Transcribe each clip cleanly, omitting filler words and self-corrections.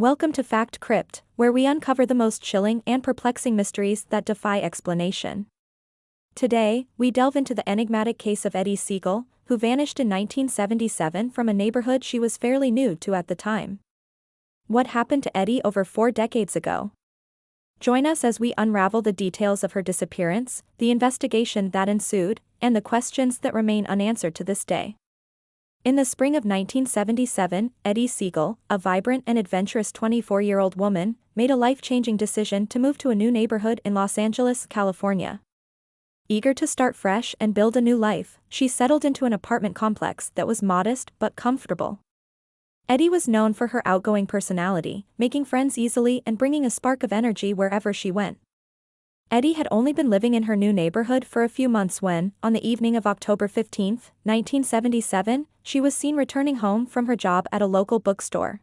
Welcome to Fact Crypt, where we uncover the most chilling and perplexing mysteries that defy explanation. Today, we delve into the enigmatic case of Eddy Segall, who vanished in 1977 from a neighborhood she was fairly new to at the time. What happened to Eddy over 4 decades ago? Join us as we unravel the details of her disappearance, the investigation that ensued, and the questions that remain unanswered to this day. In the spring of 1977, Eddy Segall, a vibrant and adventurous 24-year-old woman, made a life-changing decision to move to a new neighborhood in Los Angeles, California. Eager to start fresh and build a new life, she settled into an apartment complex that was modest but comfortable. Eddy was known for her outgoing personality, making friends easily and bringing a spark of energy wherever she went. Eddy had only been living in her new neighborhood for a few months when, on the evening of October 15, 1977, she was seen returning home from her job at a local bookstore.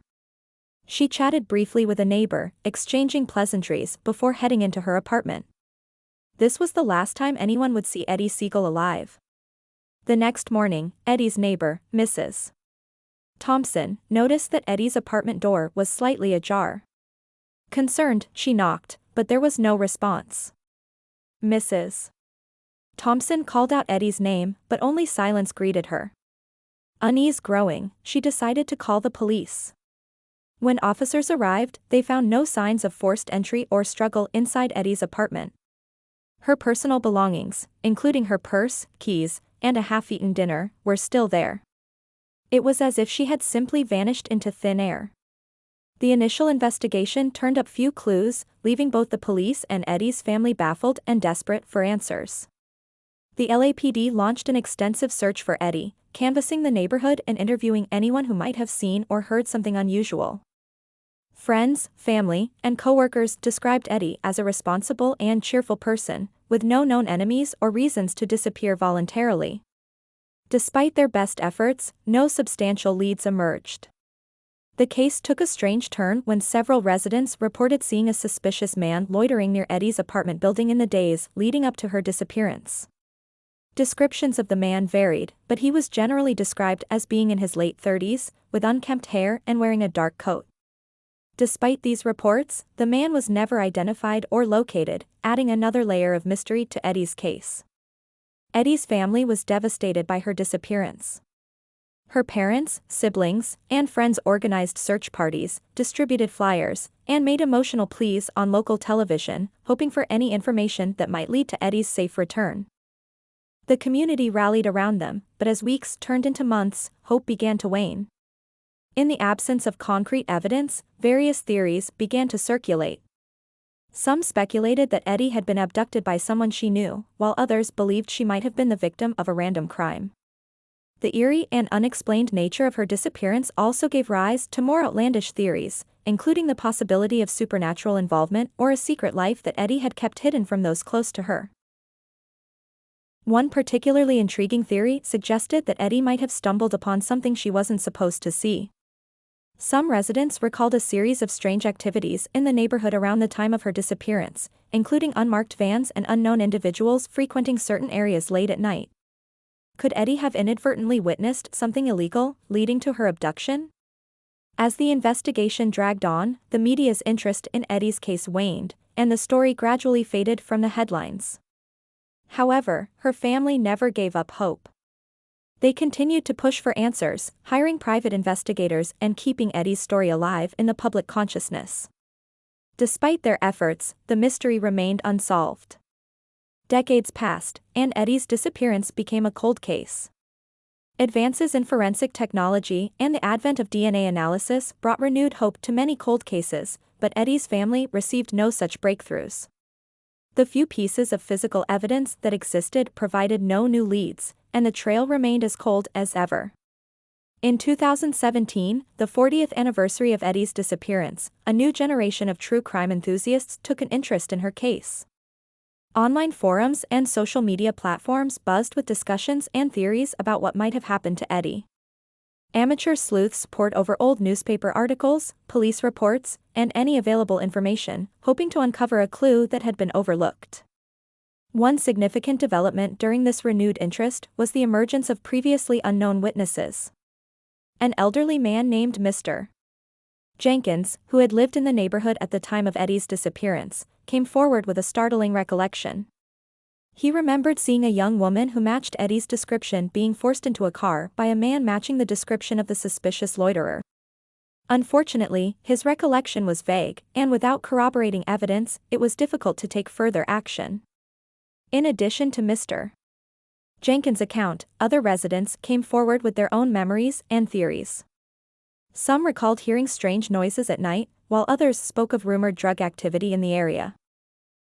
She chatted briefly with a neighbor, exchanging pleasantries before heading into her apartment. This was the last time anyone would see Eddy Segall alive. The next morning, Eddy's neighbor, Mrs. Thompson, noticed that Eddy's apartment door was slightly ajar. Concerned, she knocked, but there was no response. Mrs. Thompson called out Eddy's name, but only silence greeted her. Unease growing, she decided to call the police. When officers arrived, they found no signs of forced entry or struggle inside Eddy's apartment. Her personal belongings, including her purse, keys, and a half-eaten dinner, were still there. It was as if she had simply vanished into thin air. The initial investigation turned up few clues, leaving both the police and Eddy's family baffled and desperate for answers. The LAPD launched an extensive search for Eddy, canvassing the neighborhood and interviewing anyone who might have seen or heard something unusual. Friends, family, and coworkers described Eddy as a responsible and cheerful person, with no known enemies or reasons to disappear voluntarily. Despite their best efforts, no substantial leads emerged. The case took a strange turn when several residents reported seeing a suspicious man loitering near Eddy's apartment building in the days leading up to her disappearance. Descriptions of the man varied, but he was generally described as being in his late 30s, with unkempt hair and wearing a dark coat. Despite these reports, the man was never identified or located, adding another layer of mystery to Eddy's case. Eddy's family was devastated by her disappearance. Her parents, siblings, and friends organized search parties, distributed flyers, and made emotional pleas on local television, hoping for any information that might lead to Eddy's safe return. The community rallied around them, but as weeks turned into months, hope began to wane. In the absence of concrete evidence, various theories began to circulate. Some speculated that Eddy had been abducted by someone she knew, while others believed she might have been the victim of a random crime. The eerie and unexplained nature of her disappearance also gave rise to more outlandish theories, including the possibility of supernatural involvement or a secret life that Eddy had kept hidden from those close to her. One particularly intriguing theory suggested that Eddy might have stumbled upon something she wasn't supposed to see. Some residents recalled a series of strange activities in the neighborhood around the time of her disappearance, including unmarked vans and unknown individuals frequenting certain areas late at night. Could Eddy have inadvertently witnessed something illegal, leading to her abduction? As the investigation dragged on, the media's interest in Eddy's case waned, and the story gradually faded from the headlines. However, her family never gave up hope. They continued to push for answers, hiring private investigators and keeping Eddy's story alive in the public consciousness. Despite their efforts, the mystery remained unsolved. Decades passed, and Eddy's disappearance became a cold case. Advances in forensic technology and the advent of DNA analysis brought renewed hope to many cold cases, but Eddy's family received no such breakthroughs. The few pieces of physical evidence that existed provided no new leads, and the trail remained as cold as ever. In 2017, the 40th anniversary of Eddy's disappearance, a new generation of true crime enthusiasts took an interest in her case. Online forums and social media platforms buzzed with discussions and theories about what might have happened to Eddy. Amateur sleuths pored over old newspaper articles, police reports, and any available information, hoping to uncover a clue that had been overlooked. One significant development during this renewed interest was the emergence of previously unknown witnesses. An elderly man named Mr. Jenkins, who had lived in the neighborhood at the time of Eddy's disappearance, came forward with a startling recollection. He remembered seeing a young woman who matched Eddy's description being forced into a car by a man matching the description of the suspicious loiterer. Unfortunately, his recollection was vague, and without corroborating evidence, it was difficult to take further action. In addition to Mr. Jenkins' account, other residents came forward with their own memories and theories. Some recalled hearing strange noises at night, while others spoke of rumored drug activity in the area.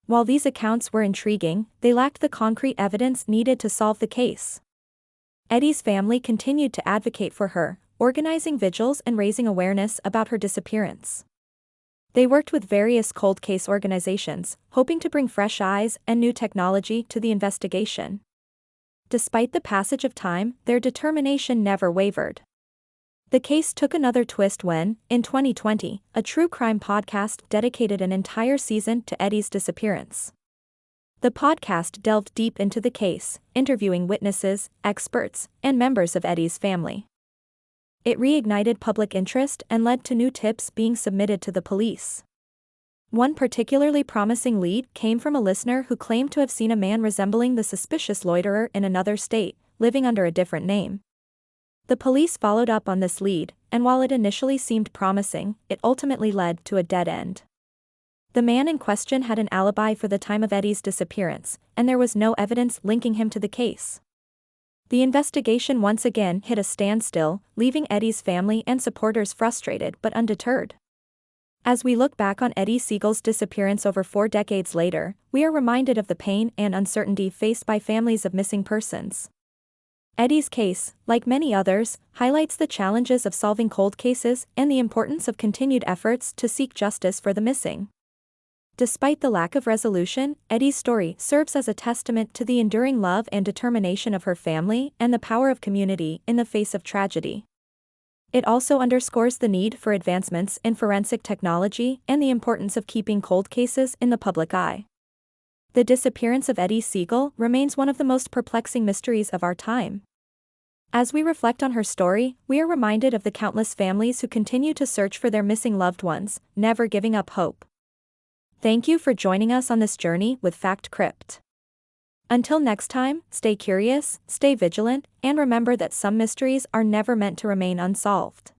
While these accounts were intriguing, they lacked the concrete evidence needed to solve the case. Eddy's family continued to advocate for her, organizing vigils and raising awareness about her disappearance. They worked with various cold case organizations, hoping to bring fresh eyes and new technology to the investigation. Despite the passage of time, their determination never wavered. The case took another twist when, in 2020, a true crime podcast dedicated an entire season to Eddy's disappearance. The podcast delved deep into the case, interviewing witnesses, experts, and members of Eddy's family. It reignited public interest and led to new tips being submitted to the police. One particularly promising lead came from a listener who claimed to have seen a man resembling the suspicious loiterer in another state, living under a different name. The police followed up on this lead, and while it initially seemed promising, it ultimately led to a dead end. The man in question had an alibi for the time of Eddy's disappearance, and there was no evidence linking him to the case. The investigation once again hit a standstill, leaving Eddy's family and supporters frustrated but undeterred. As we look back on Eddy Segall's disappearance over 4 decades later, we are reminded of the pain and uncertainty faced by families of missing persons. Eddy's case, like many others, highlights the challenges of solving cold cases and the importance of continued efforts to seek justice for the missing. Despite the lack of resolution, Eddy's story serves as a testament to the enduring love and determination of her family and the power of community in the face of tragedy. It also underscores the need for advancements in forensic technology and the importance of keeping cold cases in the public eye. The disappearance of Eddy Segall remains one of the most perplexing mysteries of our time. As we reflect on her story, we are reminded of the countless families who continue to search for their missing loved ones, never giving up hope. Thank you for joining us on this journey with Fact Crypt. Until next time, stay curious, stay vigilant, and remember that some mysteries are never meant to remain unsolved.